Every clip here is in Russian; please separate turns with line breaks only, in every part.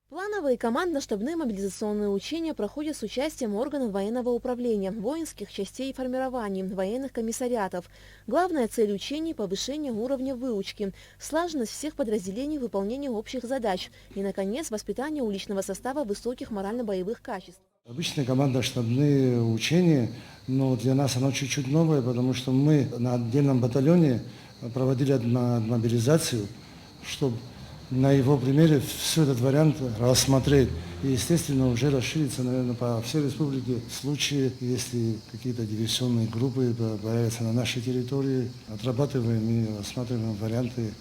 Плановые командно-штабные мобилизационные учения проходят с участием органов военного управления, воинских частей и формирований, военных комиссариатов. Главная цель учений – повышение уровня выучки, слаженность всех подразделений в выполнении общих задач и, наконец, воспитание уличного состава высоких морально-боевых качеств.
Обычные командно-штабные учения, но для нас оно чуть-чуть новое, потому что мы на отдельном батальоне проводили мобилизацию, чтобы на его примере все этот вариант рассмотреть. И, естественно, уже расширится, наверное, по всей республике в случае, если какие-то диверсионные группы появятся на нашей территории, отрабатываем и рассматриваем варианты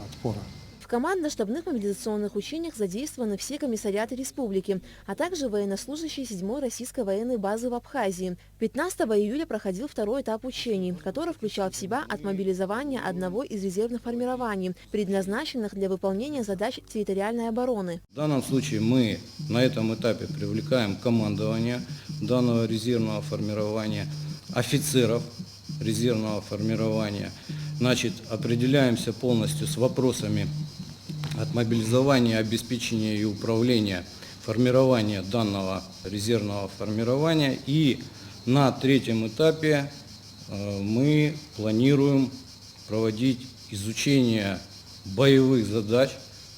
отпора.
В командно-штабных мобилизационных учениях задействованы все комиссариаты республики, а также военнослужащие 7-й российской военной базы в Абхазии. 15 июля проходил второй этап учений, который включал в себя отмобилизование одного из резервных формирований, предназначенных для выполнения задач территориальной обороны.
В данном случае мы на этом этапе привлекаем командование данного резервного формирования, офицеров резервного формирования. Значит, определяемся полностью с вопросами отмобилизования, обеспечения и управления формирования данного резервного формирования. И на третьем этапе мы планируем проводить изучение боевых задач,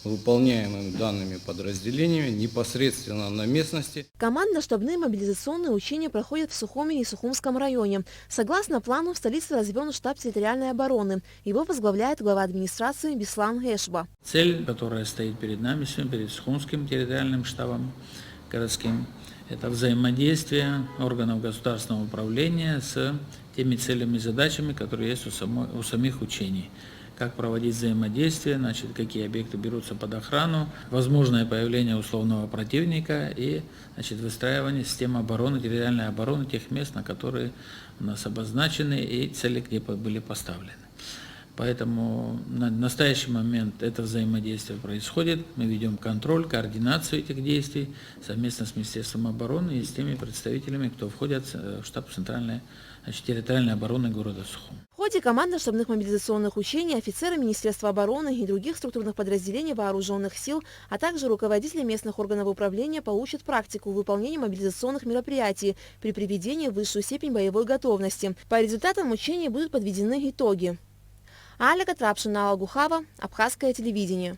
выполняемых данными подразделениями непосредственно на местности.
Командно-штабные мобилизационные учения проходят в Сухуми и Сухумском районе. Согласно плану, в столице развернут штаб территориальной обороны. Его возглавляет глава администрации Беслан Эшба.
Цель, которая стоит перед нами сегодня, перед Сухумским территориальным штабом городским, это взаимодействие органов государственного управления с теми целями и задачами, которые есть у самих учений. Как проводить взаимодействие, значит, какие объекты берутся под охрану, возможное появление условного противника и, значит, выстраивание системы обороны, территориальной обороны тех мест, на которые у нас обозначены и цели, где были поставлены. Поэтому на настоящий момент это взаимодействие происходит. Мы ведем контроль, координацию этих действий совместно с Министерством обороны и с теми представителями, кто входит в штаб центральной, территориальной обороны города Сухум.
В ходе командно-штабных мобилизационных учений офицеры Министерства обороны и других структурных подразделений вооруженных сил, а также руководители местных органов управления получат практику выполнения мобилизационных мероприятий при приведении в высшую степень боевой готовности. По результатам учений будут подведены итоги. Алика Трапшина Алгухава, Абхазское телевидение.